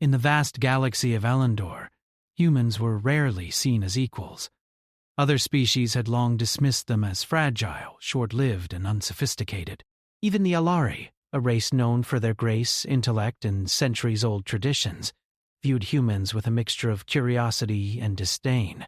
In the vast galaxy of Elendor, humans were rarely seen as equals. Other species had long dismissed them as fragile, short-lived, and unsophisticated. Even the Alari, a race known for their grace, intellect, and centuries-old traditions, viewed humans with a mixture of curiosity and disdain.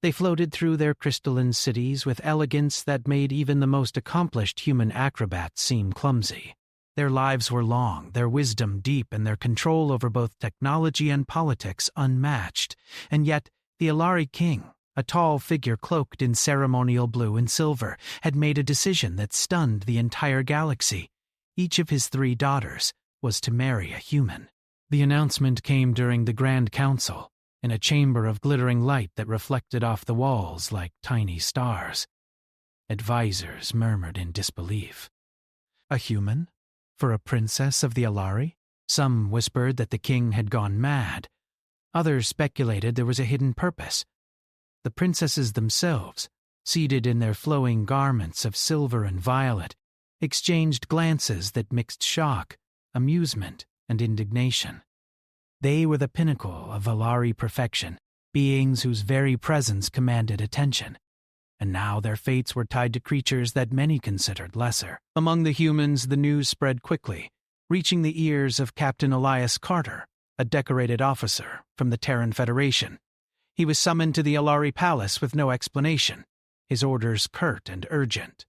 They floated through their crystalline cities with elegance that made even the most accomplished human acrobats seem clumsy. Their lives were long, their wisdom deep, and their control over both technology and politics unmatched. And yet, the Alari king, a tall figure cloaked in ceremonial blue and silver, had made a decision that stunned the entire galaxy. Each of his 3 daughters was to marry a human. The announcement came during the Grand Council, in a chamber of glittering light that reflected off the walls like tiny stars. Advisors murmured in disbelief. A human? For a princess of the Alari? Some whispered that the king had gone mad. Others speculated there was a hidden purpose. The princesses themselves, seated in their flowing garments of silver and violet, exchanged glances that mixed shock, amusement, and indignation. They were the pinnacle of Alari perfection, beings whose very presence commanded attention. And now their fates were tied to creatures that many considered lesser. Among the humans, the news spread quickly, reaching the ears of Captain Elias Carter, a decorated officer from the Terran Federation. He was summoned to the Alari Palace with no explanation, his orders curt and urgent.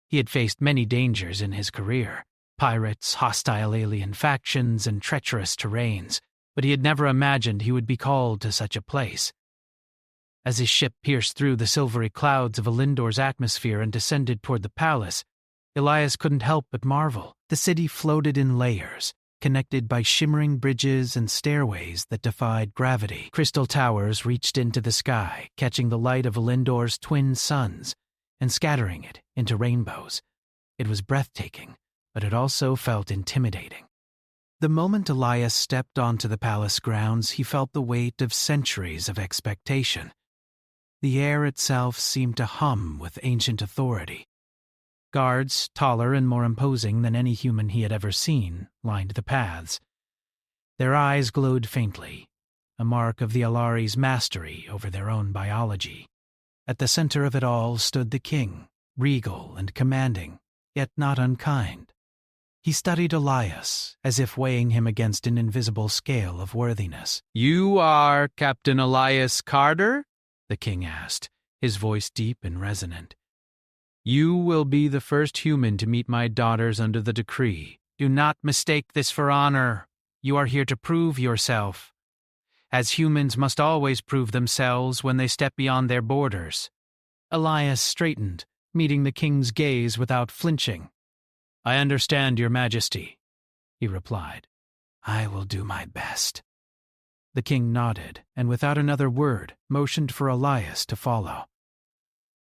He had faced many dangers in his career, pirates, hostile alien factions, and treacherous terrains, but he had never imagined he would be called to such a place. As his ship pierced through the silvery clouds of Elendor's atmosphere and descended toward the palace, Elias couldn't help but marvel. The city floated in layers, connected by shimmering bridges and stairways that defied gravity. Crystal towers reached into the sky, catching the light of Elendor's twin suns and scattering it into rainbows. It was breathtaking, but it also felt intimidating. The moment Elias stepped onto the palace grounds, he felt the weight of centuries of expectation. The air itself seemed to hum with ancient authority. Guards, taller and more imposing than any human he had ever seen, lined the paths. Their eyes glowed faintly, a mark of the Alari's mastery over their own biology. At the center of it all stood the king, regal and commanding, yet not unkind. He studied Elias, as if weighing him against an invisible scale of worthiness. "You are Captain Elias Carter?" the king asked, his voice deep and resonant. "You will be the first human to meet my daughters under the decree. Do not mistake this for honor. You are here to prove yourself, as humans must always prove themselves when they step beyond their borders." Elias straightened, meeting the king's gaze without flinching. "I understand, Your Majesty," he replied. "I will do my best." The king nodded, and without another word, motioned for Elias to follow.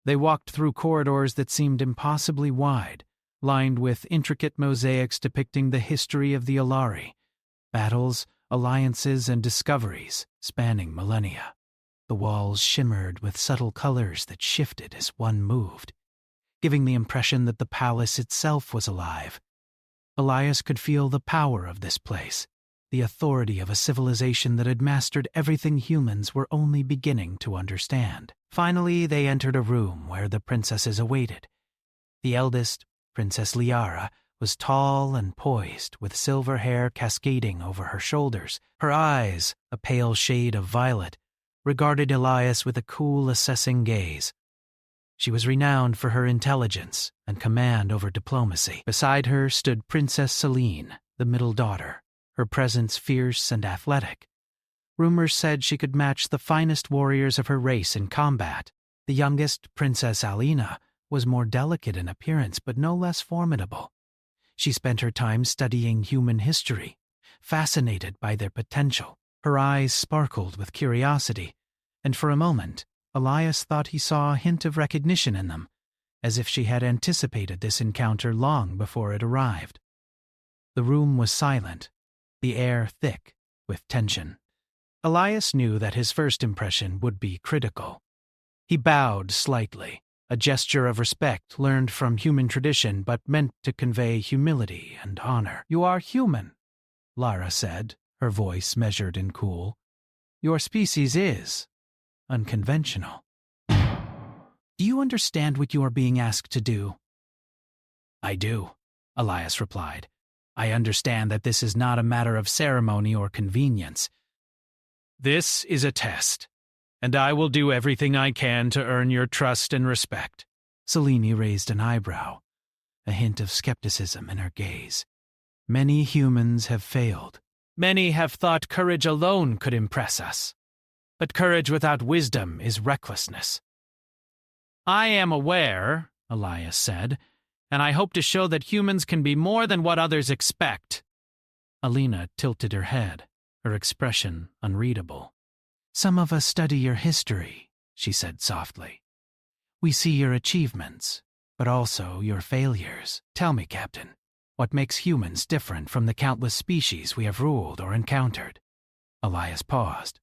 They walked through corridors that seemed impossibly wide, lined with intricate mosaics depicting the history of the Alari, battles, alliances, and discoveries spanning millennia. The walls shimmered with subtle colors that shifted as one moved, giving the impression that the palace itself was alive. Elias could feel the power of this place, the authority of a civilization that had mastered everything humans were only beginning to understand. Finally, they entered a room where the princesses awaited. The eldest, Princess Liara, was tall and poised, with silver hair cascading over her shoulders. Her eyes, a pale shade of violet, regarded Elias with a cool, assessing gaze. She was renowned for her intelligence and command over diplomacy. Beside her stood Princess Celine, the middle daughter, her presence fierce and athletic. Rumors said she could match the finest warriors of her race in combat. The youngest, Princess Alina, was more delicate in appearance but no less formidable. She spent her time studying human history, fascinated by their potential. Her eyes sparkled with curiosity, and for a moment, Elias thought he saw a hint of recognition in them, as if she had anticipated this encounter long before it arrived. The room was silent, the air thick with tension. Elias knew that his first impression would be critical. He bowed slightly, a gesture of respect learned from human tradition but meant to convey humility and honor. "You are human," Lara said, her voice measured and cool. "Your species is unconventional. Do you understand what you are being asked to do?" "I do," Elias replied. "I understand that this is not a matter of ceremony or convenience. This is a test, and I will do everything I can to earn your trust and respect." Selene raised an eyebrow, a hint of skepticism in her gaze. "Many humans have failed. Many have thought courage alone could impress us. But courage without wisdom is recklessness." "I am aware," Elias said, "and I hope to show that humans can be more than what others expect." Alina tilted her head, her expression unreadable. "Some of us study your history," she said softly. "We see your achievements, but also your failures. Tell me, Captain, what makes humans different from the countless species we have ruled or encountered?" Elias paused,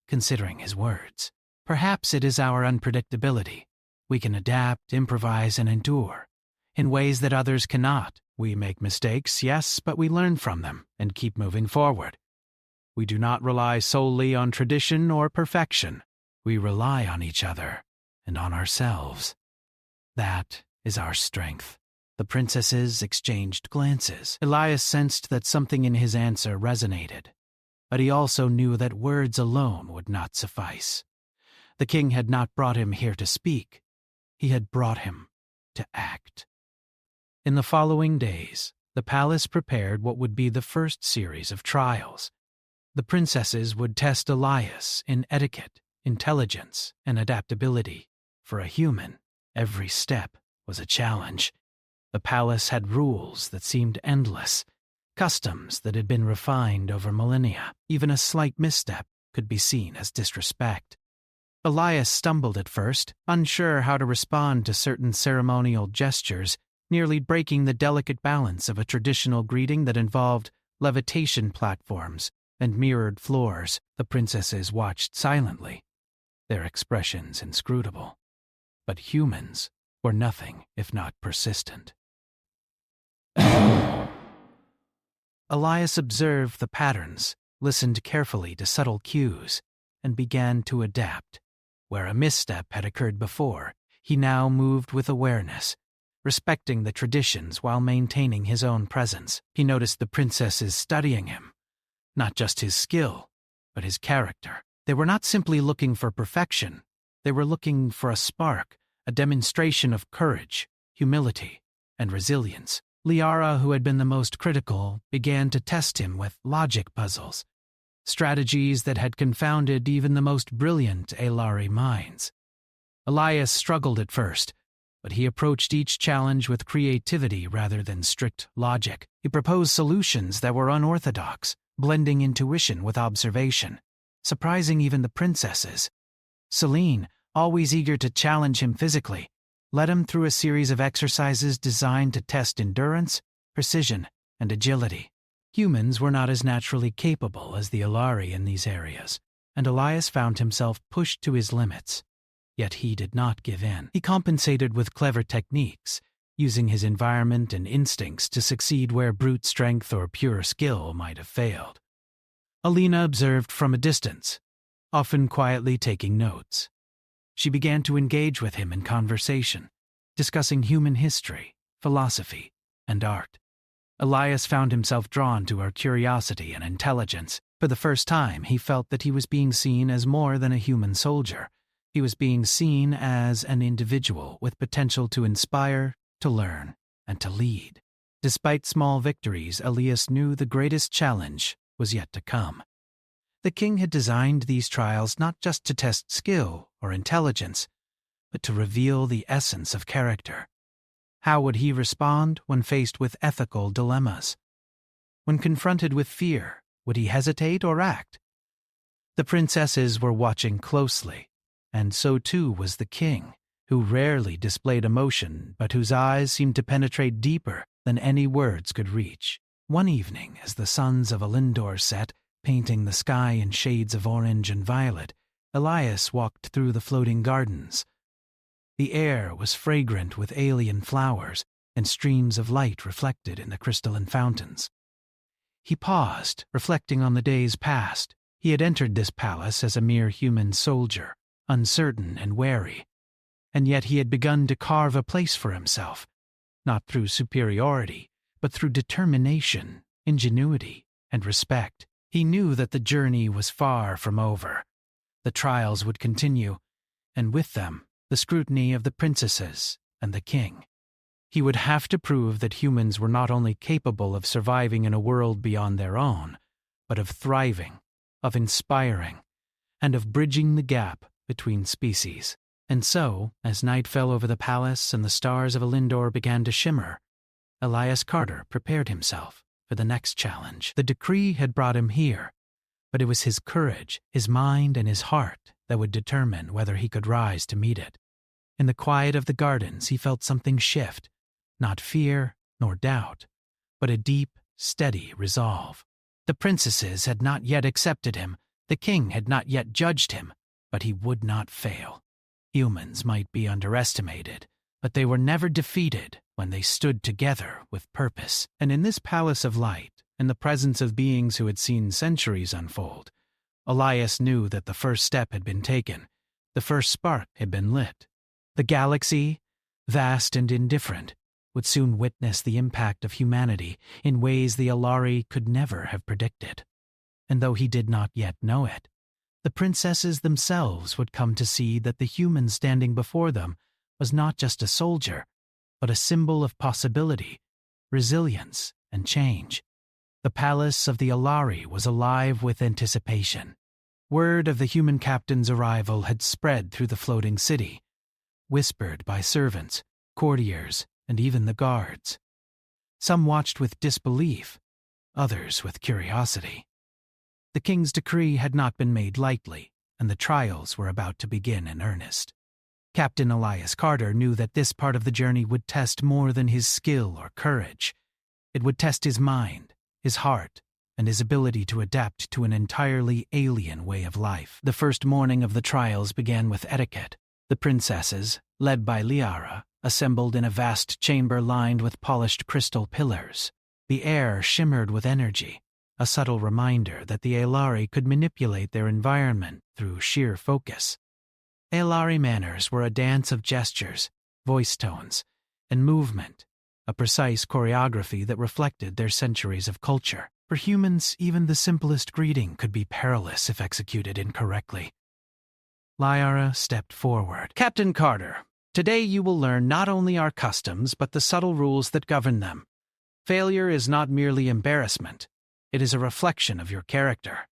considering his words. "Perhaps it is our unpredictability. We can adapt, improvise, and endure in ways that others cannot. We make mistakes, yes, but we learn from them and keep moving forward. We do not rely solely on tradition or perfection. We rely on each other and on ourselves. That is our strength." The princesses exchanged glances. Elias sensed that something in his answer resonated, but he also knew that words alone would not suffice. The king had not brought him here to speak. He had brought him to act. In the following days, the palace prepared what would be the first series of trials. The princesses would test Elias in etiquette, intelligence, and adaptability. For a human, every step was a challenge. The palace had rules that seemed endless, customs that had been refined over millennia. Even a slight misstep could be seen as disrespect. Elias stumbled at first, unsure how to respond to certain ceremonial gestures, nearly breaking the delicate balance of a traditional greeting that involved levitation platforms and mirrored floors. The princesses watched silently, their expressions inscrutable. But humans were nothing if not persistent. Elias observed the patterns, listened carefully to subtle cues, and began to adapt. Where a misstep had occurred before, he now moved with awareness, respecting the traditions while maintaining his own presence. He noticed the princesses studying him, not just his skill, but his character. They were not simply looking for perfection. They were looking for a spark, a demonstration of courage, humility, and resilience. Liara, who had been the most critical, began to test him with logic puzzles, strategies that had confounded even the most brilliant Aelari minds. Elias struggled at first, but he approached each challenge with creativity rather than strict logic. He proposed solutions that were unorthodox, blending intuition with observation, surprising even the princesses. Selene, always eager to challenge him physically, led him through a series of exercises designed to test endurance, precision, and agility. Humans were not as naturally capable as the Aelari in these areas, and Elias found himself pushed to his limits. Yet he did not give in. He compensated with clever techniques, using his environment and instincts to succeed where brute strength or pure skill might have failed. Alina observed from a distance, often quietly taking notes. She began to engage with him in conversation, discussing human history, philosophy, and art. Elias found himself drawn to her curiosity and intelligence. For the first time, he felt that he was being seen as more than a human soldier. He was being seen as an individual with potential to inspire, to learn, and to lead. Despite small victories, Elias knew the greatest challenge was yet to come. The king had designed these trials not just to test skill or intelligence, but to reveal the essence of character. How would he respond when faced with ethical dilemmas? When confronted with fear, would he hesitate or act? The princesses were watching closely, and so too was the king, who rarely displayed emotion but whose eyes seemed to penetrate deeper than any words could reach. One evening, as the suns of Alindor set, painting the sky in shades of orange and violet, Elias walked through the floating gardens. The air was fragrant with alien flowers and streams of light reflected in the crystalline fountains. He paused, reflecting on the days past. He had entered this palace as a mere human soldier, uncertain and wary, and yet he had begun to carve a place for himself, not through superiority, but through determination, ingenuity, and respect. He knew that the journey was far from over. The trials would continue, and with them, the scrutiny of the princesses and the king. He would have to prove that humans were not only capable of surviving in a world beyond their own, but of thriving, of inspiring, and of bridging the gap between species. And so, as night fell over the palace and the stars of Elindor began to shimmer, Elias Carter prepared himself for the next challenge. The decree had brought him here, but it was his courage, his mind, and his heart that would determine whether he could rise to meet it. In the quiet of the gardens, he felt something shift, not fear nor doubt, but a deep, steady resolve. The princesses had not yet accepted him, the king had not yet judged him, but he would not fail. Humans might be underestimated, but they were never defeated when they stood together with purpose. And in this palace of light, in the presence of beings who had seen centuries unfold, Elias knew that the first step had been taken, the first spark had been lit. The galaxy, vast and indifferent, would soon witness the impact of humanity in ways the Alari could never have predicted. And though he did not yet know it, the princesses themselves would come to see that the human standing before them was not just a soldier, but a symbol of possibility, resilience, and change. The palace of the Alari was alive with anticipation. Word of the human captain's arrival had spread through the floating city, whispered by servants, courtiers, and even the guards. Some watched with disbelief, others with curiosity. The king's decree had not been made lightly, and the trials were about to begin in earnest. Captain Elias Carter knew that this part of the journey would test more than his skill or courage. It would test his mind, his heart, and his ability to adapt to an entirely alien way of life. The first morning of the trials began with etiquette. The princesses, led by Liara, assembled in a vast chamber lined with polished crystal pillars. The air shimmered with energy, a subtle reminder that the Aelari could manipulate their environment through sheer focus. Aelari manners were a dance of gestures, voice tones, and movement, a precise choreography that reflected their centuries of culture. For humans, even the simplest greeting could be perilous if executed incorrectly. Liara stepped forward. "Captain Carter, today you will learn not only our customs but the subtle rules that govern them. Failure is not merely embarrassment. It is a reflection of your character."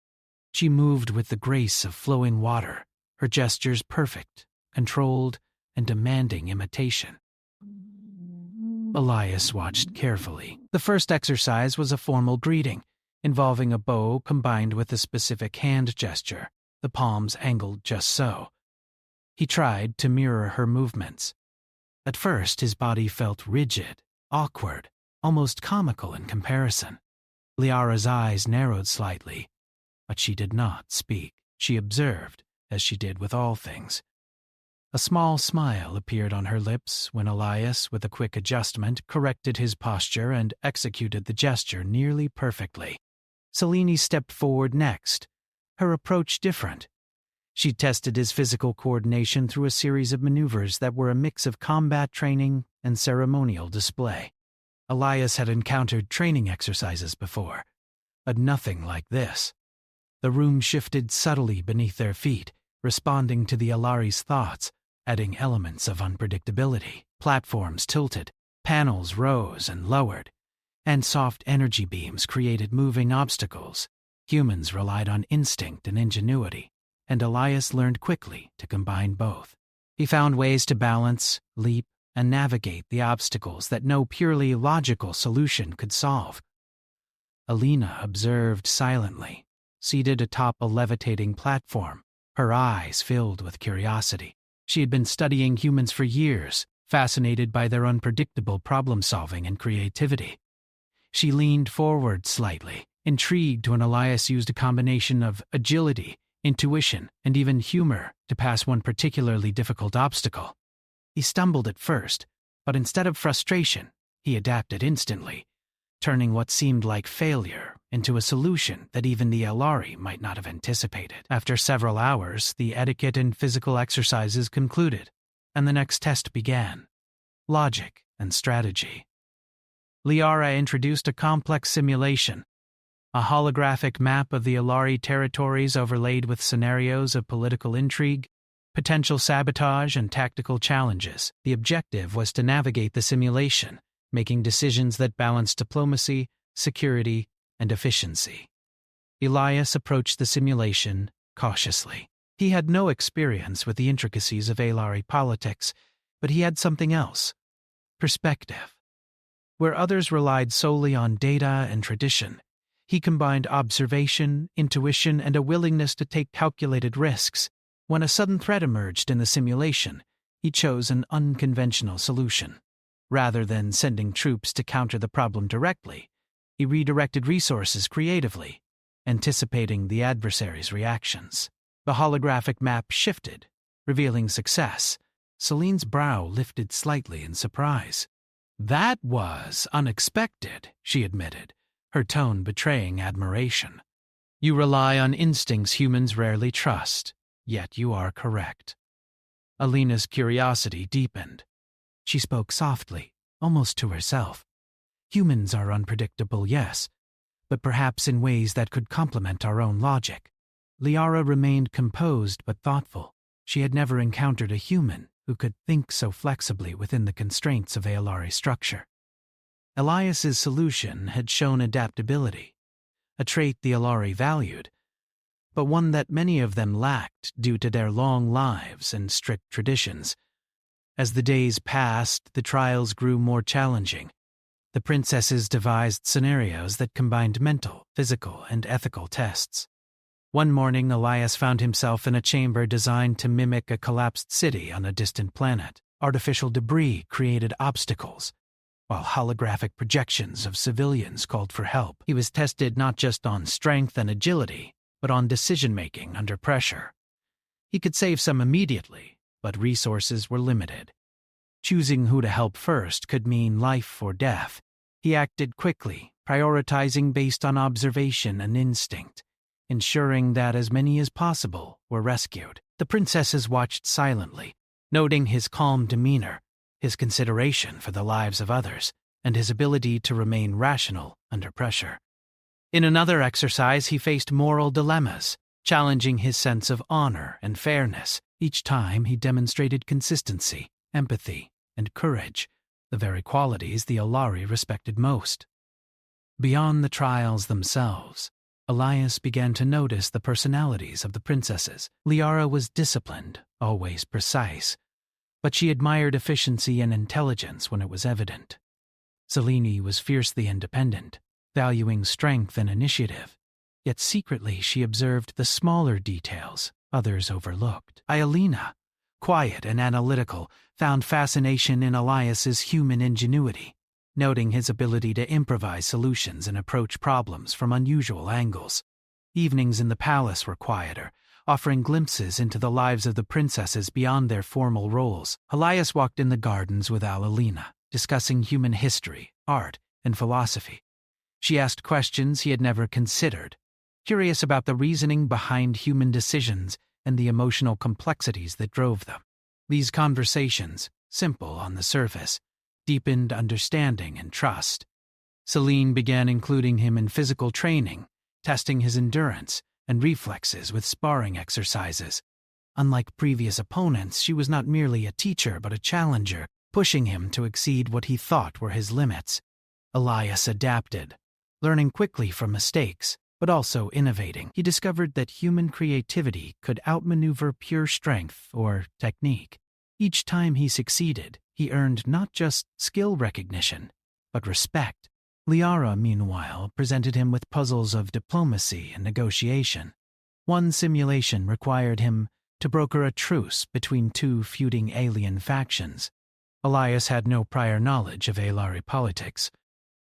She moved with the grace of flowing water, her gestures perfect, controlled, and demanding imitation. Elias watched carefully. The first exercise was a formal greeting, involving a bow combined with a specific hand gesture, the palms angled just so. He tried to mirror her movements. At first, his body felt rigid, awkward, almost comical in comparison. Liara's eyes narrowed slightly, but she did not speak. She observed, as she did with all things. A small smile appeared on her lips when Elias, with a quick adjustment, corrected his posture and executed the gesture nearly perfectly. Selene stepped forward next, her approach different. She tested his physical coordination through a series of maneuvers that were a mix of combat training and ceremonial display. Elias had encountered training exercises before, but nothing like this. The room shifted subtly beneath their feet, responding to the Alari's thoughts, adding elements of unpredictability. Platforms tilted, panels rose and lowered, and soft energy beams created moving obstacles. Humans relied on instinct and ingenuity, and Elias learned quickly to combine both. He found ways to balance, leap, and navigate the obstacles that no purely logical solution could solve. Alina observed silently, seated atop a levitating platform, her eyes filled with curiosity. She had been studying humans for years, fascinated by their unpredictable problem-solving and creativity. She leaned forward slightly, intrigued when Elias used a combination of agility, intuition, and even humor to pass one particularly difficult obstacle. He stumbled at first, but instead of frustration, he adapted instantly, turning what seemed like failure into a solution that even the Alari might not have anticipated. After several hours, the etiquette and physical exercises concluded, and the next test began: logic and strategy. Liara introduced a complex simulation, a holographic map of the Alari territories overlaid with scenarios of political intrigue, potential sabotage, and tactical challenges. The objective was to navigate the simulation, making decisions that balanced diplomacy, security, and efficiency. Elias approached the simulation cautiously. He had no experience with the intricacies of Alari politics, but he had something else: perspective. Where others relied solely on data and tradition, he combined observation, intuition, and a willingness to take calculated risks. When a sudden threat emerged in the simulation, he chose an unconventional solution. Rather than sending troops to counter the problem directly, he redirected resources creatively, anticipating the adversary's reactions. The holographic map shifted, revealing success. Celine's brow lifted slightly in surprise. "That was unexpected," she admitted, her tone betraying admiration. "You rely on instincts humans rarely trust, yet you are correct." Alina's curiosity deepened. She spoke softly, almost to herself. "Humans are unpredictable, yes, but perhaps in ways that could complement our own logic." Liara remained composed but thoughtful. She had never encountered a human who could think so flexibly within the constraints of Alari structure. Elias's solution had shown adaptability, a trait the Alari valued, but one that many of them lacked due to their long lives and strict traditions. As the days passed, the trials grew more challenging. The princesses devised scenarios that combined mental, physical, and ethical tests. One morning, Elias found himself in a chamber designed to mimic a collapsed city on a distant planet. Artificial debris created obstacles, while holographic projections of civilians called for help. He was tested not just on strength and agility, but on decision-making under pressure. He could save some immediately, but resources were limited. Choosing who to help first could mean life or death. He acted quickly, prioritizing based on observation and instinct, ensuring that as many as possible were rescued. The princesses watched silently, noting his calm demeanor, his consideration for the lives of others, and his ability to remain rational under pressure. In another exercise, he faced moral dilemmas, challenging his sense of honor and fairness. Each time, he demonstrated consistency, empathy, and courage, the very qualities the Alari respected most. Beyond the trials themselves, Elias began to notice the personalities of the princesses. Liara was disciplined, always precise, but she admired efficiency and intelligence when it was evident. Selene was fiercely independent, valuing strength and initiative, yet secretly she observed the smaller details others overlooked. Iolina, quiet and analytical, found fascination in Elias's human ingenuity, noting his ability to improvise solutions and approach problems from unusual angles. Evenings in the palace were quieter, offering glimpses into the lives of the princesses beyond their formal roles. Elias walked in the gardens with Alina, discussing human history, art, and philosophy. She asked questions he had never considered, curious about the reasoning behind human decisions and the emotional complexities that drove them. These conversations, simple on the surface, deepened understanding and trust. Selene began including him in physical training, testing his endurance and reflexes with sparring exercises. Unlike previous opponents, she was not merely a teacher but a challenger, pushing him to exceed what he thought were his limits. Elias adapted, learning quickly from mistakes, but also innovating. He discovered that human creativity could outmaneuver pure strength or technique. Each time he succeeded, he earned not just skill recognition, but respect. Liara, meanwhile, presented him with puzzles of diplomacy and negotiation. One simulation required him to broker a truce between two feuding alien factions. Elias had no prior knowledge of Alari politics,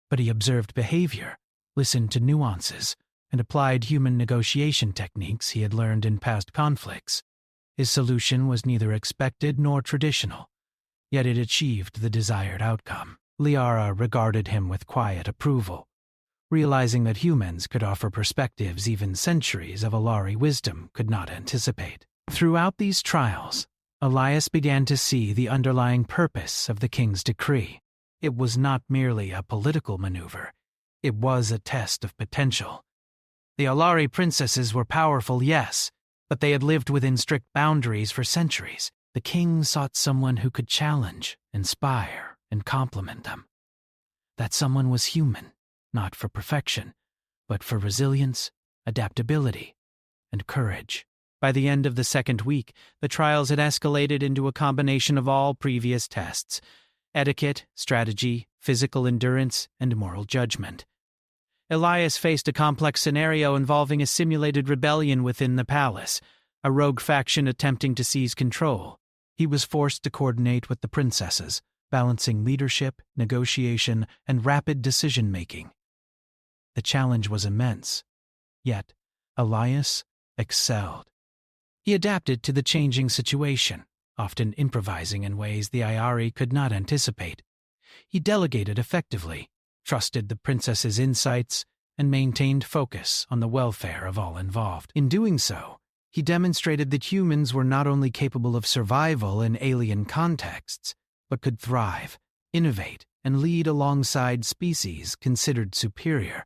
but he observed behavior, listened to nuances, and applied human negotiation techniques he had learned in past conflicts. His solution was neither expected nor traditional, yet it achieved the desired outcome. Liara regarded him with quiet approval. realizing that humans could offer perspectives even centuries of Alari wisdom could not anticipate. Throughout these trials, Elias began to see the underlying purpose of the king's decree. It was not merely a political maneuver. It was a test of potential. The Alari princesses were powerful, yes, but they had lived within strict boundaries for centuries. The king sought someone who could challenge, inspire, and complement them. That someone was human, not for perfection, but for resilience, adaptability, and courage. By the end of the second week, the trials had escalated into a combination of all previous tests: etiquette, strategy, physical endurance, and moral judgment. Elias faced a complex scenario involving a simulated rebellion within the palace, a rogue faction attempting to seize control. He was forced to coordinate with the princesses, balancing leadership, negotiation, and rapid decision-making. The challenge was immense, yet Elias excelled. He adapted to the changing situation, often improvising in ways the Ayari could not anticipate. He delegated effectively, trusted the princess's insights, and maintained focus on the welfare of all involved. In doing so, he demonstrated that humans were not only capable of survival in alien contexts, but could thrive, innovate, and lead alongside species considered superior.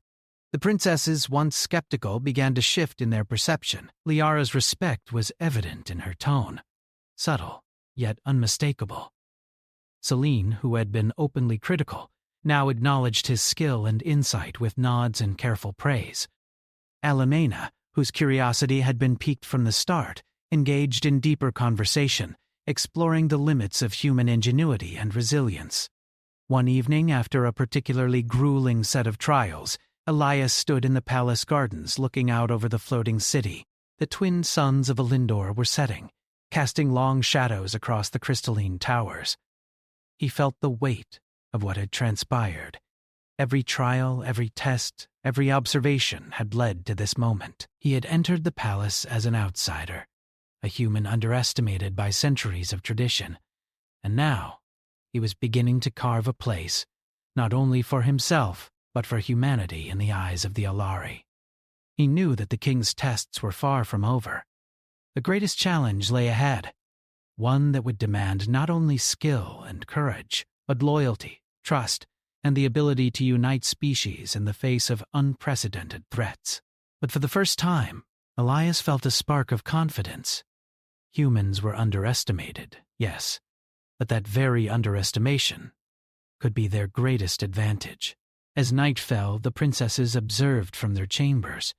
The princesses, once skeptical, began to shift in their perception. Liara's respect was evident in her tone, subtle, yet unmistakable. Celine, who had been openly critical, now acknowledged his skill and insight with nods and careful praise. Alamena, whose curiosity had been piqued from the start, engaged in deeper conversation, exploring the limits of human ingenuity and resilience. One evening, after a particularly grueling set of trials, Elias stood in the palace gardens looking out over the floating city. The twin suns of Elindor were setting, casting long shadows across the crystalline towers. He felt the weight of what had transpired. Every trial, every test, every observation had led to this moment. He had entered the palace as an outsider, a human underestimated by centuries of tradition, and now he was beginning to carve a place, not only for himself, but for humanity in the eyes of the Alari. He knew that the king's tests were far from over. The greatest challenge lay ahead, one that would demand not only skill and courage, but loyalty, trust, and the ability to unite species in the face of unprecedented threats. But for the first time, Elias felt a spark of confidence. Humans were underestimated, yes, but that very underestimation could be their greatest advantage. As night fell, the princesses observed from their chambers.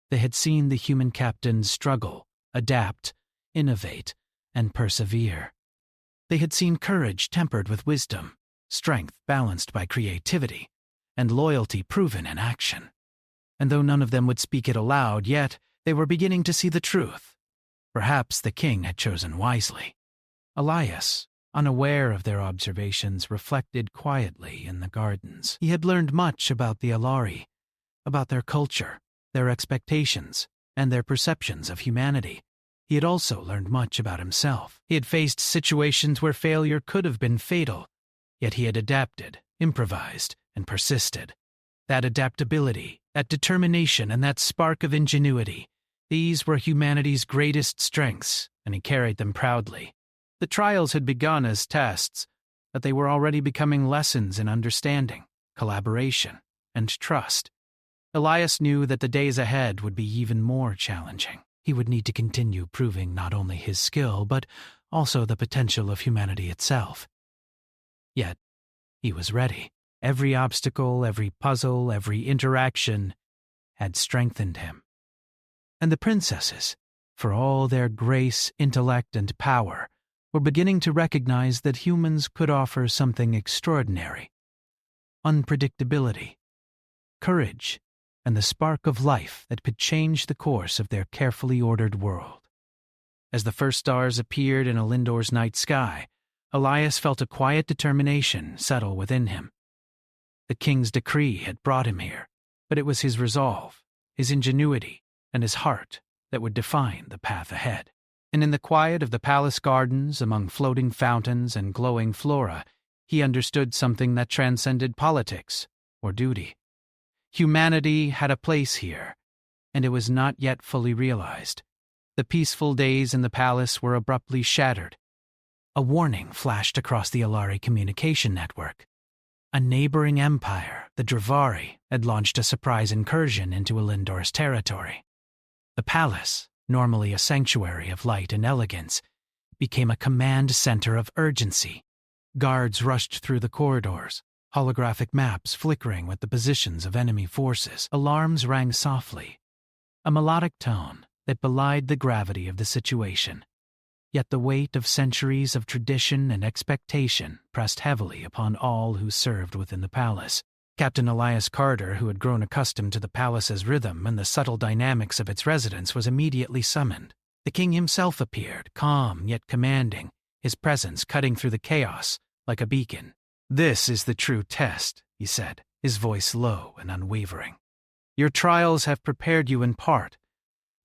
They had seen the human captains struggle, adapt, innovate, and persevere. They had seen courage tempered with wisdom, strength balanced by creativity, and loyalty proven in action. And though none of them would speak it aloud, yet they were beginning to see the truth. Perhaps the king had chosen wisely. Elias, unaware of their observations, reflected quietly in the gardens. He had learned much about the Alari, about their culture, their expectations, and their perceptions of humanity. He had also learned much about himself. He had faced situations where failure could have been fatal, yet he had adapted, improvised, and persisted. That adaptability, that determination, and that spark of ingenuity, these were humanity's greatest strengths, and he carried them proudly. The trials had begun as tests, but they were already becoming lessons in understanding, collaboration, and trust. Elias knew that the days ahead would be even more challenging. He would need to continue proving not only his skill, but also the potential of humanity itself. Yet, he was ready. Every obstacle, every puzzle, every interaction had strengthened him. And the princesses, for all their grace, intellect, and power, were beginning to recognize that humans could offer something extraordinary: unpredictability, courage, and the spark of life that could change the course of their carefully ordered world. As the first stars appeared in Elindor's night sky, Elias felt a quiet determination settle within him. The king's decree had brought him here, but it was his resolve, his ingenuity, and his heart that would define the path ahead. And in the quiet of the palace gardens, among floating fountains and glowing flora, he understood something that transcended politics or duty. Humanity had a place here, and it was not yet fully realized. The peaceful days in the palace were abruptly shattered. A warning flashed across the Alari communication network. A neighboring empire, the Dravari, had launched a surprise incursion into Elindor's territory. The palace, normally a sanctuary of light and elegance, became a command center of urgency. Guards rushed through the corridors, holographic maps flickering with the positions of enemy forces. Alarms rang softly, a melodic tone that belied the gravity of the situation. Yet the weight of centuries of tradition and expectation pressed heavily upon all who served within the palace. Captain Elias Carter, who had grown accustomed to the palace's rhythm and the subtle dynamics of its residents, was immediately summoned. The king himself appeared, calm yet commanding, his presence cutting through the chaos like a beacon. "This is the true test," he said, his voice low and unwavering. "Your trials have prepared you in part,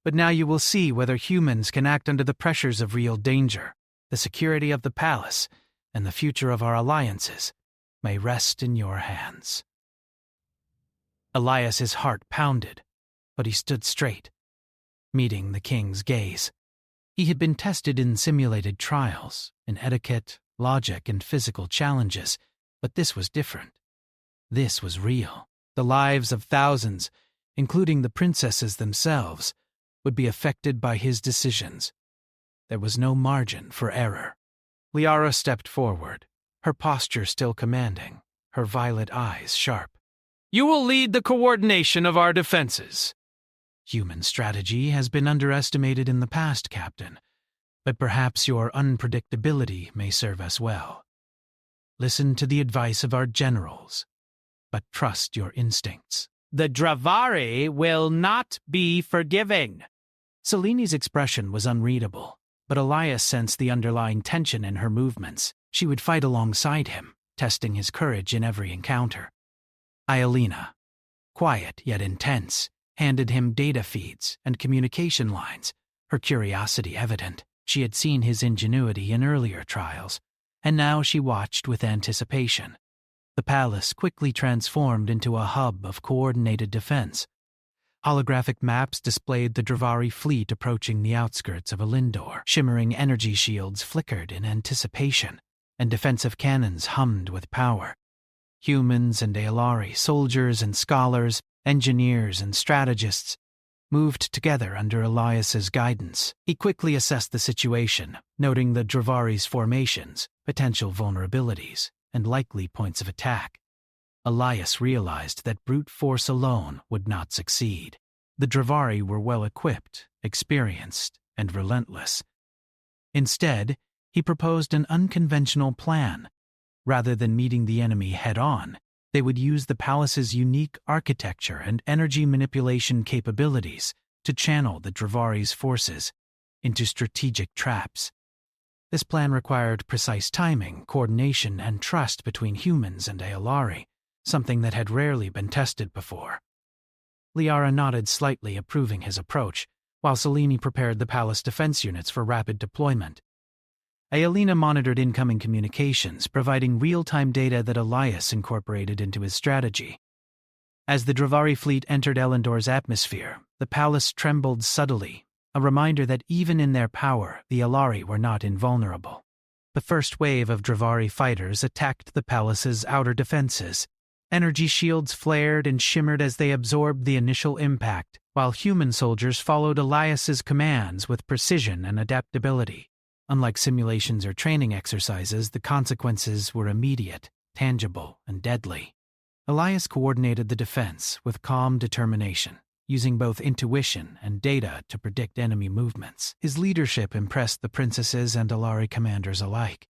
but now you will see whether humans can act under the pressures of real danger. The security of the palace and the future of our alliances may rest in your hands." Elias's heart pounded, but he stood straight, meeting the king's gaze. He had been tested in simulated trials, in etiquette, logic, and physical challenges, but this was different. This was real. The lives of thousands, including the princesses themselves, would be affected by his decisions. There was no margin for error. Liara stepped forward, her posture still commanding, her violet eyes sharp. "You will lead the coordination of our defenses." "Human strategy has been underestimated in the past, Captain, but perhaps your unpredictability may serve us well. Listen to the advice of our generals, but trust your instincts." "The Dravari will not be forgiving." Seleni's expression was unreadable, but Elias sensed the underlying tension in her movements. She would fight alongside him, testing his courage in every encounter. Iolina, quiet yet intense, handed him data feeds and communication lines, her curiosity evident. She had seen his ingenuity in earlier trials, and now she watched with anticipation. The palace quickly transformed into a hub of coordinated defense. Holographic maps displayed the Dravari fleet approaching the outskirts of Elindor. Shimmering energy shields flickered in anticipation, and defensive cannons hummed with power. Humans and Aelari, soldiers and scholars, engineers and strategists, moved together under Elias's guidance. He quickly assessed the situation, noting the Dravari's formations, potential vulnerabilities, and likely points of attack. Elias realized that brute force alone would not succeed. The Dravari were well-equipped, experienced, and relentless. Instead, he proposed an unconventional plan. Rather than meeting the enemy head-on, they would use the palace's unique architecture and energy manipulation capabilities to channel the Dravari's forces into strategic traps. This plan required precise timing, coordination, and trust between humans and Aelari, something that had rarely been tested before. Liara nodded slightly, approving his approach, while Selene prepared the palace defense units for rapid deployment. Aelina monitored incoming communications, providing real-time data that Elias incorporated into his strategy. As the Dravari fleet entered Elendor's atmosphere, the palace trembled subtly, a reminder that even in their power, the Alari were not invulnerable. The first wave of Dravari fighters attacked the palace's outer defenses. Energy shields flared and shimmered as they absorbed the initial impact, while human soldiers followed Elias's commands with precision and adaptability. Unlike simulations or training exercises, the consequences were immediate, tangible, and deadly. Elias coordinated the defense with calm determination, using both intuition and data to predict enemy movements. His leadership impressed the princesses and Alari commanders alike.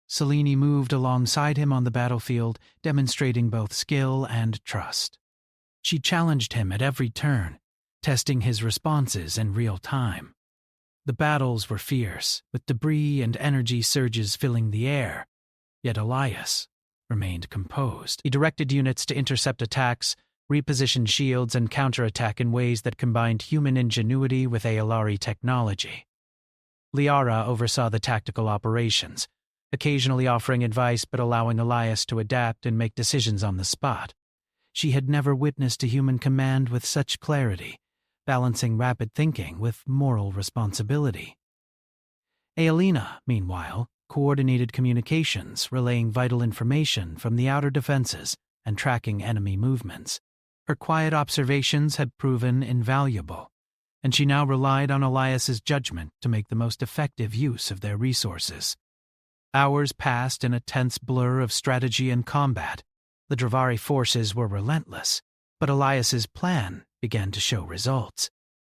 Selene moved alongside him on the battlefield, demonstrating both skill and trust. She challenged him at every turn, testing his responses in real time. The battles were fierce, with debris and energy surges filling the air, yet Elias remained composed. He directed units to intercept attacks, reposition shields, and counterattack in ways that combined human ingenuity with Aelari technology. Liara oversaw the tactical operations, occasionally offering advice but allowing Elias to adapt and make decisions on the spot. She had never witnessed a human command with such clarity, balancing rapid thinking with moral responsibility. Aelina, meanwhile, coordinated communications, relaying vital information from the outer defenses and tracking enemy movements. Her quiet observations had proven invaluable, and she now relied on Elias's judgment to make the most effective use of their resources. Hours passed in a tense blur of strategy and combat. The Dravari forces were relentless, but Elias's plan began to show results.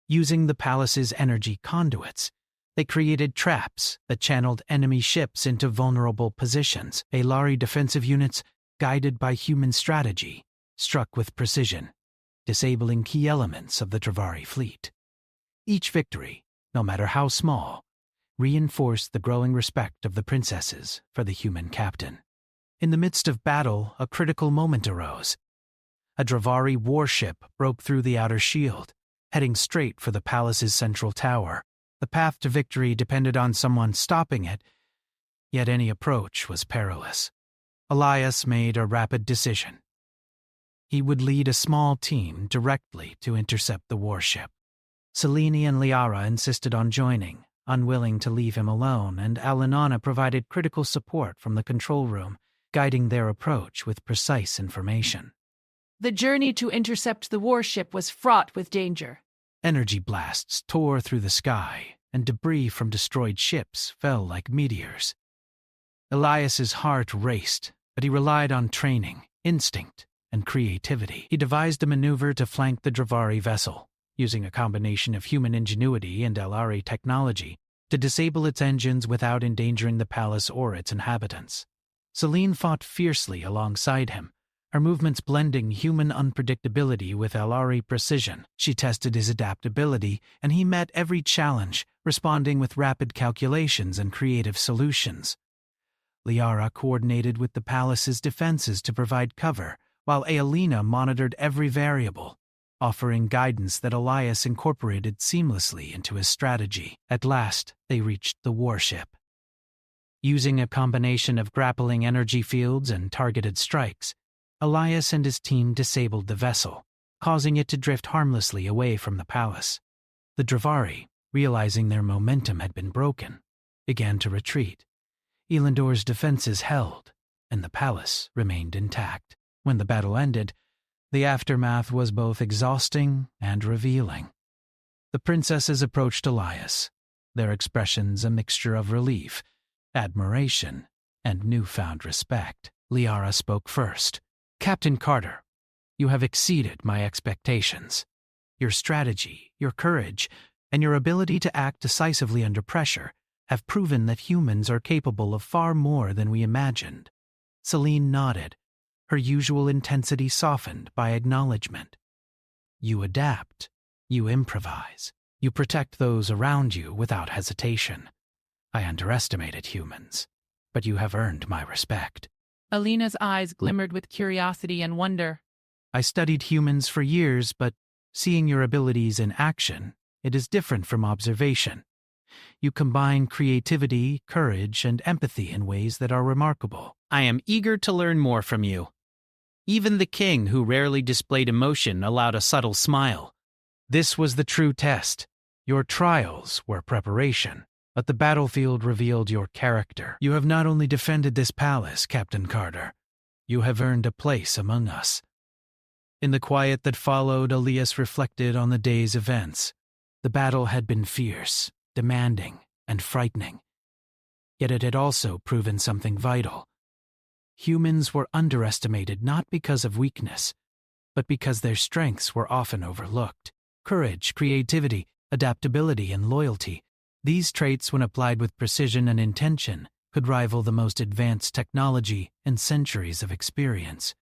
Using the palace's energy conduits, they created traps that channeled enemy ships into vulnerable positions. Aelari defensive units, guided by human strategy, struck with precision, disabling key elements of the Dravari fleet. Each victory, no matter how small, reinforced the growing respect of the princesses for the human captain. In the midst of battle, a critical moment arose. A Dravari warship broke through the outer shield, heading straight for the palace's central tower. The path to victory depended on someone stopping it, yet any approach was perilous. Elias made a rapid decision. He would lead a small team directly to intercept the warship. Selene and Liara insisted on joining, unwilling to leave him alone, and Alanana provided critical support from the control room, guiding their approach with precise information. The journey to intercept the warship was fraught with danger. Energy blasts tore through the sky, and debris from destroyed ships fell like meteors. Elias's heart raced, but he relied on training, instinct, and creativity. He devised a maneuver to flank the Dravari vessel, using a combination of human ingenuity and Aelari technology to disable its engines without endangering the palace or its inhabitants. Selene fought fiercely alongside him, her movements blending human unpredictability with Aelari precision. She tested his adaptability, and he met every challenge, responding with rapid calculations and creative solutions. Liara coordinated with the palace's defenses to provide cover, while Aelina monitored every variable, offering guidance that Elias incorporated seamlessly into his strategy. At last, they reached the warship. Using a combination of grappling energy fields and targeted strikes, Elias and his team disabled the vessel, causing it to drift harmlessly away from the palace. The Dravari, realizing their momentum had been broken, began to retreat. Elandor's defenses held, and the palace remained intact. When the battle ended, the aftermath was both exhausting and revealing. The princesses approached Elias, their expressions a mixture of relief, admiration, and newfound respect. Liara spoke first. "Captain Carter, you have exceeded my expectations. Your strategy, your courage, and your ability to act decisively under pressure have proven that humans are capable of far more than we imagined." Selene nodded, her usual intensity softened by acknowledgement. "You adapt, you improvise, you protect those around you without hesitation. I underestimated humans, but you have earned my respect." Alina's eyes glimmered with curiosity and wonder. "I studied humans for years, but seeing your abilities in action, it is different from observation. You combine creativity, courage, and empathy in ways that are remarkable." "I am eager to learn more from you." Even the king, who rarely displayed emotion, allowed a subtle smile. "This was the true test. Your trials were preparation, but the battlefield revealed your character. You have not only defended this palace, Captain Carter, you have earned a place among us." In the quiet that followed, Elias reflected on the day's events. The battle had been fierce, demanding, and frightening. Yet it had also proven something vital. Humans were underestimated not because of weakness, but because their strengths were often overlooked. Courage, creativity, adaptability, and loyalty, these traits, when applied with precision and intention, could rival the most advanced technology and centuries of experience.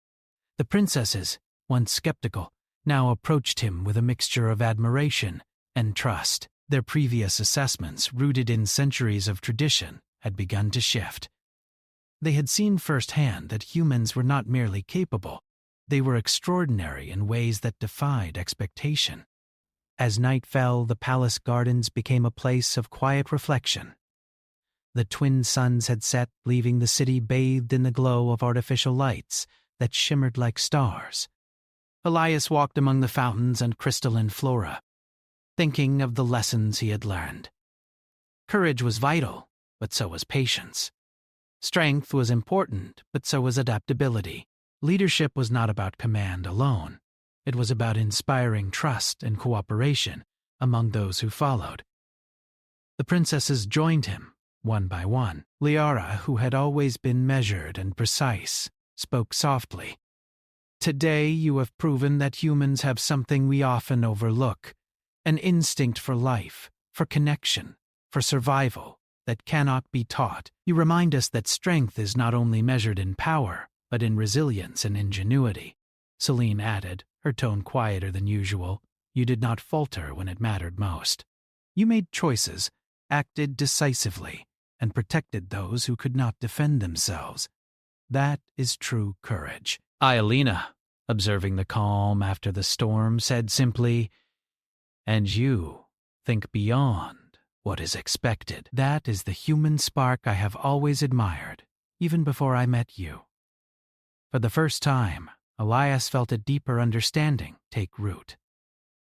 The princesses, once skeptical, now approached him with a mixture of admiration and trust. Their previous assessments, rooted in centuries of tradition, had begun to shift. They had seen firsthand that humans were not merely capable, they were extraordinary in ways that defied expectation. As night fell, the palace gardens became a place of quiet reflection. The twin suns had set, leaving the city bathed in the glow of artificial lights that shimmered like stars. Elias walked among the fountains and crystalline flora, thinking of the lessons he had learned. Courage was vital, but so was patience. Strength was important, but so was adaptability. Leadership was not about command alone. It was about inspiring trust and cooperation among those who followed. The princesses joined him, one by one. Liara, who had always been measured and precise, spoke softly. "Today you have proven that humans have something we often overlook, an instinct for life, for connection, for survival that cannot be taught. You remind us that strength is not only measured in power, but in resilience and ingenuity." Celine added, her tone quieter than usual. "You did not falter when it mattered most. You made choices, acted decisively, and protected those who could not defend themselves. That is true courage." Iolina, observing the calm after the storm, said simply, "And you think beyond what is expected. That is the human spark I have always admired, even before I met you." For the first time, Elias felt a deeper understanding take root.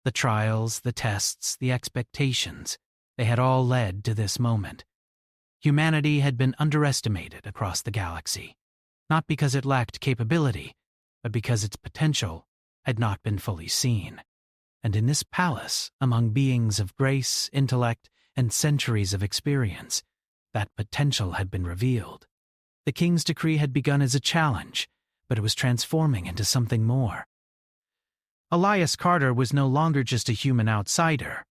The trials, the tests, the expectations, they had all led to this moment. Humanity had been underestimated across the galaxy, not because it lacked capability, but because its potential had not been fully seen. And in this palace, among beings of grace, intellect, and centuries of experience, that potential had been revealed. The king's decree had begun as a challenge, but it was transforming into something more. Elias Carter was no longer just a human outsider.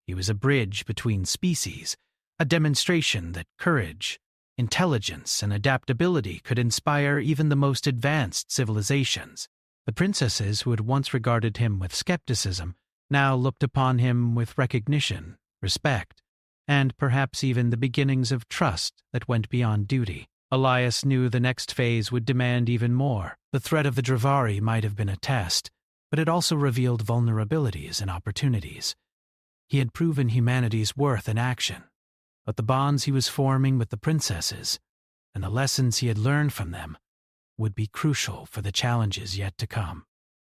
He was a bridge between species, a demonstration that courage, intelligence, and adaptability could inspire even the most advanced civilizations. The princesses who had once regarded him with skepticism now looked upon him with recognition, respect, and perhaps even the beginnings of trust that went beyond duty. Elias knew the next phase would demand even more. The threat of the Dravari might have been a test, but it also revealed vulnerabilities and opportunities. He had proven humanity's worth in action, but the bonds he was forming with the princesses, and the lessons he had learned from them, would be crucial for the challenges yet to come.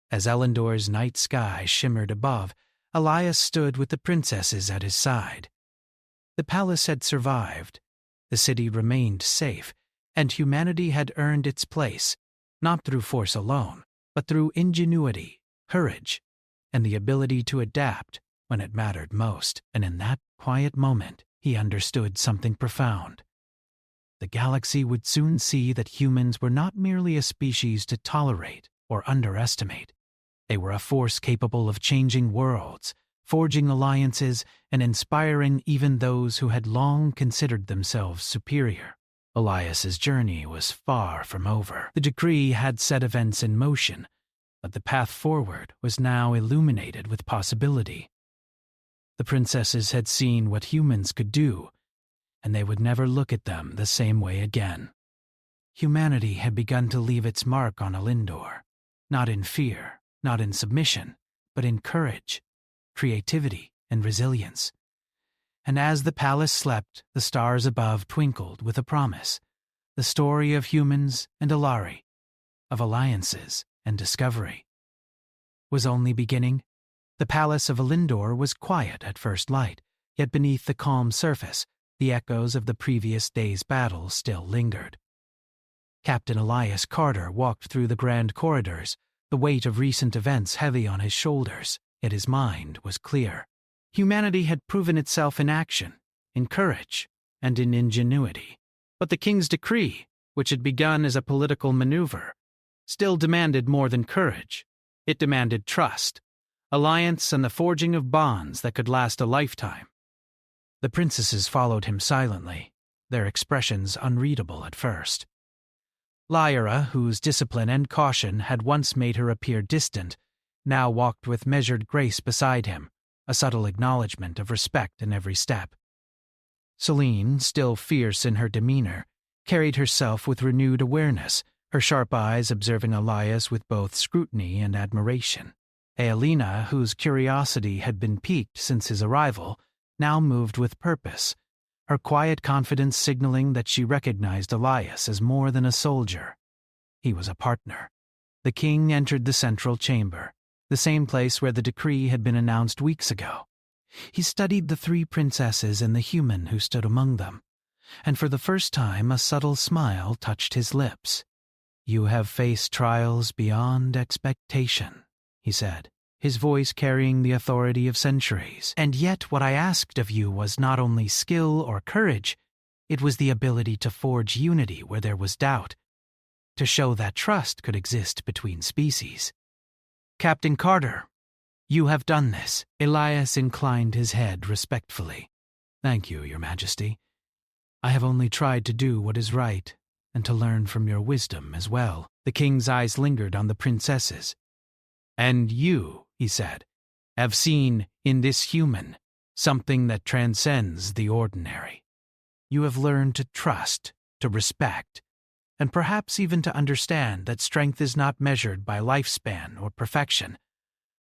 As Elendor's night sky shimmered above, Elias stood with the princesses at his side. The palace had survived, the city remained safe, and humanity had earned its place, not through force alone, but through ingenuity, courage, and the ability to adapt when it mattered most. And in that quiet moment, he understood something profound. The galaxy would soon see that humans were not merely a species to tolerate or underestimate. They were a force capable of changing worlds, forging alliances, and inspiring even those who had long considered themselves superior. Elias's journey was far from over. The decree had set events in motion, but the path forward was now illuminated with possibility. The princesses had seen what humans could do, and they would never look at them the same way again. Humanity had begun to leave its mark on Elendor, not in fear, not in submission, but in courage, creativity, and resilience. And as the palace slept, the stars above twinkled with a promise. The story of humans and Alari, of alliances and discovery, was only beginning. The palace of Elendor was quiet at first light, yet beneath the calm surface, the echoes of the previous day's battle still lingered. Captain Elias Carter walked through the grand corridors, the weight of recent events heavy on his shoulders, yet his mind was clear. Humanity had proven itself in action, in courage, and in ingenuity. But the king's decree, which had begun as a political maneuver, still demanded more than courage. It demanded trust, alliance, and the forging of bonds that could last a lifetime. The princesses followed him silently, their expressions unreadable at first. Lyra, whose discipline and caution had once made her appear distant, now walked with measured grace beside him, a subtle acknowledgement of respect in every step. Celine, still fierce in her demeanor, carried herself with renewed awareness, her sharp eyes observing Elias with both scrutiny and admiration. Aelina, whose curiosity had been piqued since his arrival, now moved with purpose, her quiet confidence signaling that she recognized Elias as more than a soldier. He was a partner, The king entered the central chamber, the same place where the decree had been announced weeks ago. He studied the three princesses and the human who stood among them, and for the first time a subtle smile touched his lips. "You have faced trials beyond expectation," he said, his voice carrying the authority of centuries. "And yet what I asked of you was not only skill or courage, it was the ability to forge unity where there was doubt, to show that trust could exist between species. Captain Carter, you have done this." Elias inclined his head respectfully. "Thank you, Your Majesty. I have only tried to do what is right, and to learn from your wisdom as well." The king's eyes lingered on the princesses. "And you," he said, "have seen in this human something that transcends the ordinary. You have learned to trust, to respect, and perhaps even to understand that strength is not measured by lifespan or perfection,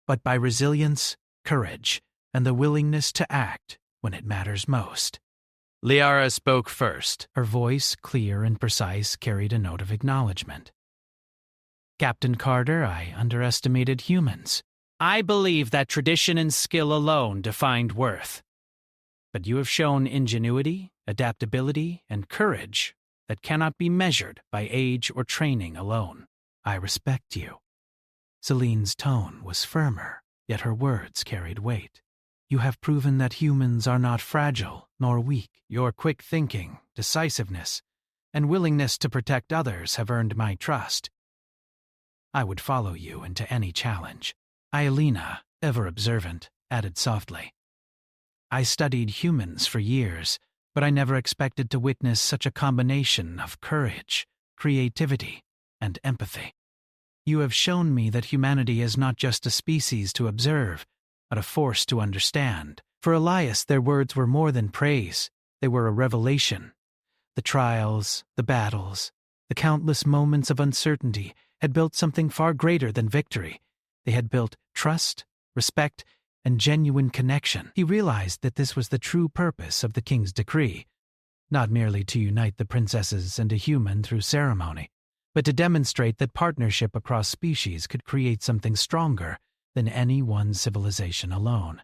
but by resilience, courage, and the willingness to act when it matters most." Liara spoke first. Her voice, clear and precise, carried a note of acknowledgement. "Captain Carter, I underestimated humans. I believe that tradition and skill alone defined worth. But you have shown ingenuity, adaptability, and courage that cannot be measured by age or training alone. I respect you." Celine's tone was firmer, yet her words carried weight. "You have proven that humans are not fragile nor weak. Your quick thinking, decisiveness, and willingness to protect others have earned my trust. I would follow you into any challenge." Aelina, ever observant, added softly, "I studied humans for years, but I never expected to witness such a combination of courage, creativity, and empathy. You have shown me that humanity is not just a species to observe, but a force to understand." For Elias, their words were more than praise. They were a revelation. The trials, the battles, the countless moments of uncertainty had built something far greater than victory. They had built trust, respect, and genuine connection. He realized that this was the true purpose of the king's decree, not merely to unite the princesses and a human through ceremony, but to demonstrate that partnership across species could create something stronger than any one civilization alone.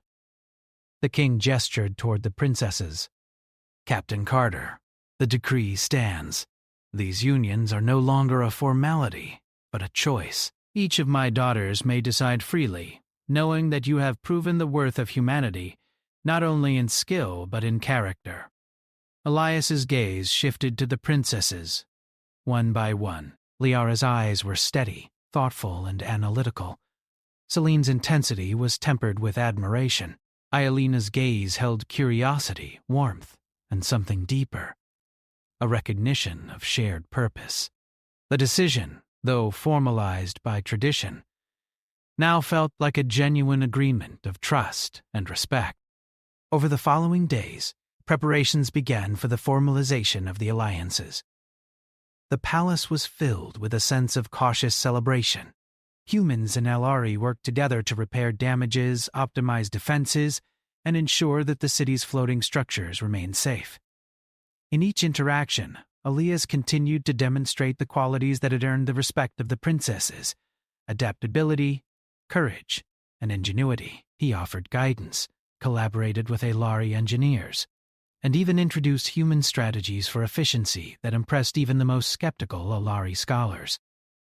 The king gestured toward the princesses. "Captain Carter, the decree stands. These unions are no longer a formality, but a choice. Each of my daughters may decide freely, knowing that you have proven the worth of humanity, not only in skill but in character." Elias's gaze shifted to the princesses, one by one. Liara's eyes were steady, thoughtful, and analytical. Celine's intensity was tempered with admiration. Aelina's gaze held curiosity, warmth, and something deeper, a recognition of shared purpose. The decision, though formalized by tradition, now felt like a genuine agreement of trust and respect. Over the following days, preparations began for the formalization of the alliances. The palace was filled with a sense of cautious celebration. Humans and Elari worked together to repair damages, optimize defenses, and ensure that the city's floating structures remained safe. In each interaction, Elias continued to demonstrate the qualities that had earned the respect of the princesses: adaptability, courage, and ingenuity. He offered guidance, collaborated with Elari engineers, and even introduced human strategies for efficiency that impressed even the most skeptical Elari scholars.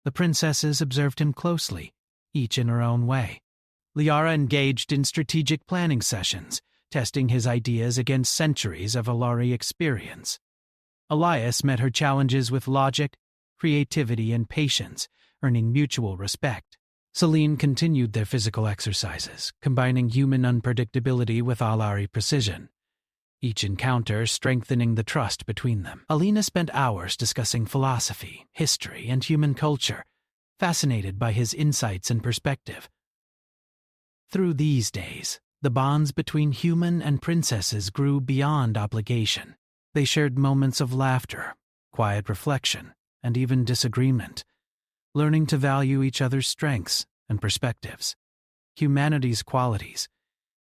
The princesses observed him closely, each in her own way. Liara engaged in strategic planning sessions, testing his ideas against centuries of Elari experience. Elias met her challenges with logic, creativity, and patience, earning mutual respect. Celine continued their physical exercises, combining human unpredictability with Elari precision, each encounter strengthening the trust between them. Alina spent hours discussing philosophy, history, and human culture, fascinated by his insights and perspective. Through these days, the bonds between human and princesses grew beyond obligation. They shared moments of laughter, quiet reflection, and even disagreement, learning to value each other's strengths and perspectives. Humanity's qualities,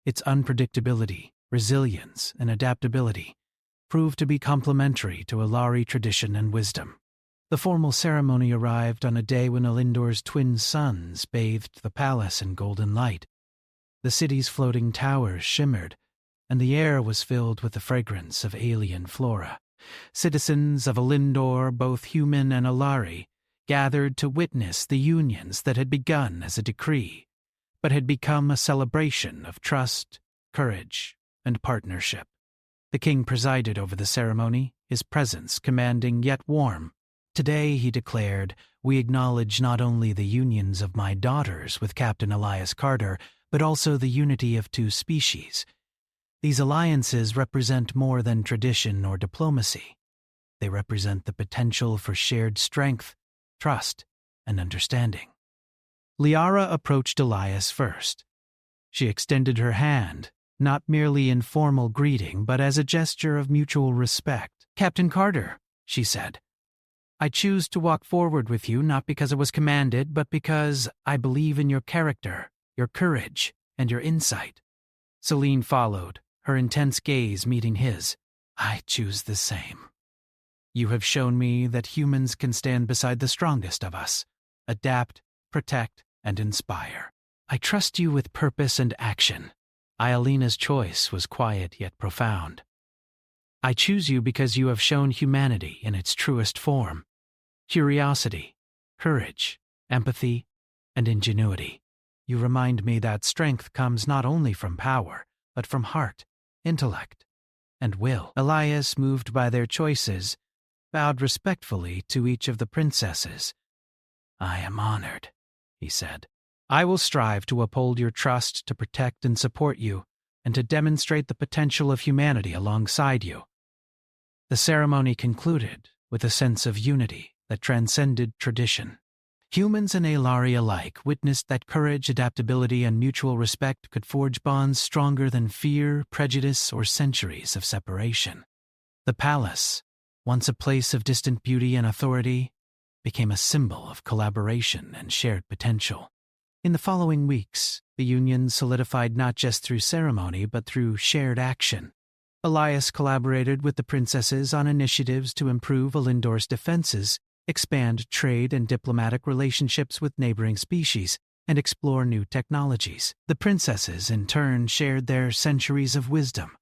its unpredictability, resilience, and adaptability, proved to be complementary to Elari tradition and wisdom. The formal ceremony arrived on a day when Elindor's twin suns bathed the palace in golden light. The city's floating towers shimmered, and the air was filled with the fragrance of alien flora. Citizens of Elindor, both human and Alari, gathered to witness the unions that had begun as a decree, but had become a celebration of trust, courage, and partnership. The king presided over the ceremony, his presence commanding yet warm. Today, he declared, we acknowledge not only the unions of my daughters with Captain Elias Carter, but also the unity of two species. These alliances represent more than tradition or diplomacy. They represent the potential for shared strength, trust, and understanding. Liara approached Elias first. She extended her hand, not merely in formal greeting, but as a gesture of mutual respect. "Captain Carter," she said, "I choose to walk forward with you not because I was commanded, but because I believe in your character, your courage, and your insight." Celine followed, her intense gaze meeting his. "I choose the same. You have shown me that humans can stand beside the strongest of us, adapt, protect, and inspire. I trust you with purpose and action." Ialina's choice was quiet yet profound. "I choose you because you have shown humanity in its truest form. Curiosity, courage, empathy, and ingenuity. You remind me that strength comes not only from power, but from heart, intellect, and will." Elias, moved by their choices, bowed respectfully to each of the princesses. "I am honored," he said. "I will strive to uphold your trust, to protect and support you, and to demonstrate the potential of humanity alongside you." The ceremony concluded with a sense of unity that transcended tradition. Humans and Alari alike witnessed that courage, adaptability, and mutual respect could forge bonds stronger than fear, prejudice, or centuries of separation. The palace, once a place of distant beauty and authority, became a symbol of collaboration and shared potential. In the following weeks, the union solidified not just through ceremony but through shared action. Elias collaborated with the princesses on initiatives to improve Elindor's defenses, expand trade and diplomatic relationships with neighboring species, and explore new technologies. The princesses, in turn, shared their centuries of wisdom,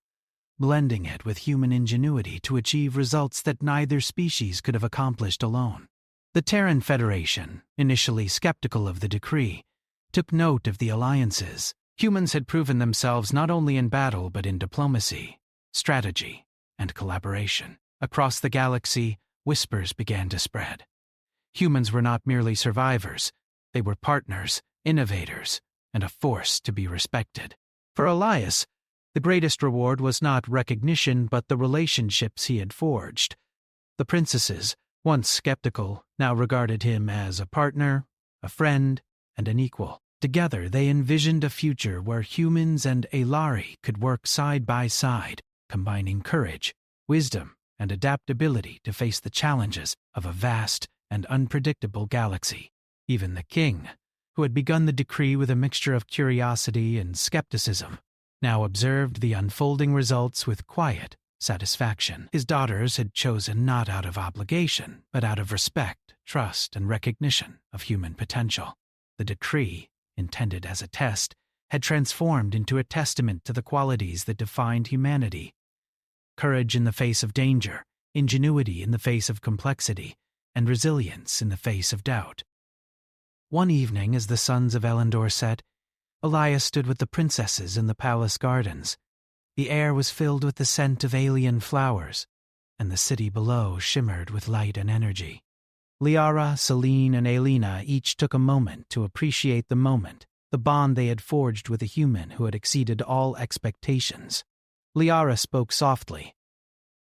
blending it with human ingenuity to achieve results that neither species could have accomplished alone. The Terran Federation, initially skeptical of the decree, took note of the alliances. Humans had proven themselves not only in battle but in diplomacy, strategy, and collaboration. Across the galaxy, whispers began to spread. Humans were not merely survivors, they were partners, innovators, and a force to be respected. For Elias, the greatest reward was not recognition but the relationships he had forged. The princesses, once skeptical, now regarded him as a partner, a friend, and an equal. Together they envisioned a future where humans and Alari could work side by side, combining courage, wisdom, and adaptability to face the challenges of a vast and unpredictable galaxy. Even the king, who had begun the decree with a mixture of curiosity and skepticism, now observed the unfolding results with quiet satisfaction. His daughters had chosen not out of obligation, but out of respect, trust, and recognition of human potential. The decree, intended as a test, had transformed into a testament to the qualities that defined humanity: courage in the face of danger, ingenuity in the face of complexity, and resilience in the face of doubt. One evening, as the suns of Elendor set, Elias stood with the princesses in the palace gardens. The air was filled with the scent of alien flowers, and the city below shimmered with light and energy. Liara, Celine, and Aelina each took a moment to appreciate the moment, the bond they had forged with a human who had exceeded all expectations. Liara spoke softly.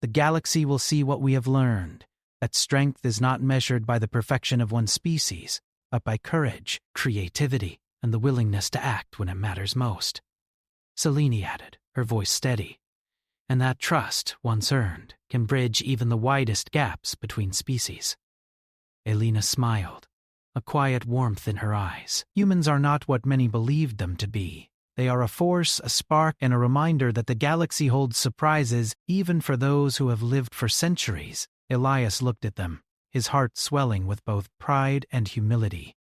"The galaxy will see what we have learned, that strength is not measured by the perfection of one species, but by courage, creativity, and the willingness to act when it matters most." Celine added, her voice steady, "And that trust, once earned, can bridge even the widest gaps between species." Aelina smiled, a quiet warmth in her eyes. "Humans are not what many believed them to be. They are a force, a spark, and a reminder that the galaxy holds surprises even for those who have lived for centuries." Elias looked at them, his heart swelling with both pride and humility.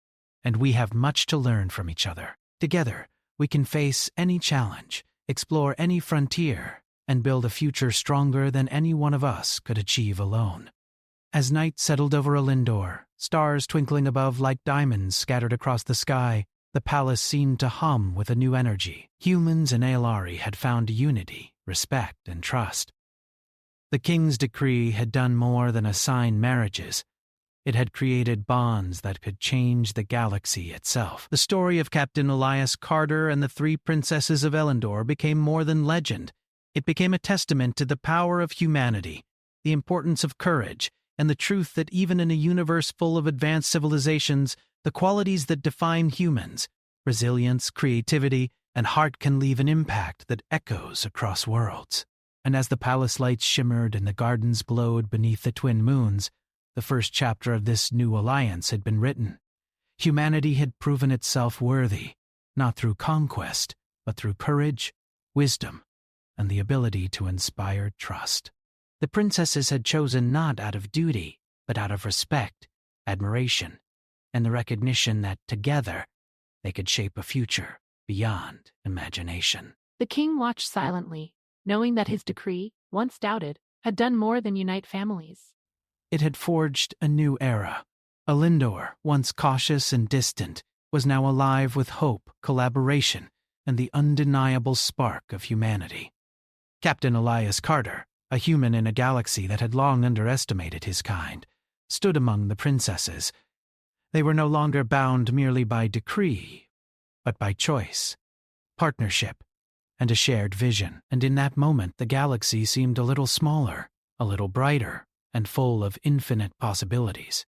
And we have much to learn from each other. Together, we can face any challenge, explore any frontier, and build a future stronger than any one of us could achieve alone. As night settled over Alindor, stars twinkling above like diamonds scattered across the sky, the palace seemed to hum with a new energy. Humans and Aelari had found unity, respect, and trust. The king's decree had done more than assign marriages. It had created bonds that could change the galaxy itself. The story of Captain Elias Carter and the 3 princesses of Elendor became more than legend. It became a testament to the power of humanity, the importance of courage, and the truth that even in a universe full of advanced civilizations, the qualities that define humans, resilience, creativity, and heart, can leave an impact that echoes across worlds. And as the palace lights shimmered and the gardens glowed beneath the twin moons, the first chapter of this new alliance had been written. Humanity had proven itself worthy, not through conquest, but through courage, wisdom, and the ability to inspire trust. The princesses had chosen not out of duty, but out of respect, admiration, and the recognition that together they could shape a future beyond imagination. The king watched silently, knowing that his decree, once doubted, had done more than unite families. It had forged a new era. Alindor, once cautious and distant, was now alive with hope, collaboration, and the undeniable spark of humanity. Captain Elias Carter, a human in a galaxy that had long underestimated his kind, stood among the princesses. They were no longer bound merely by decree, but by choice, partnership, and a shared vision. And in that moment, the galaxy seemed a little smaller, a little brighter, and full of infinite possibilities.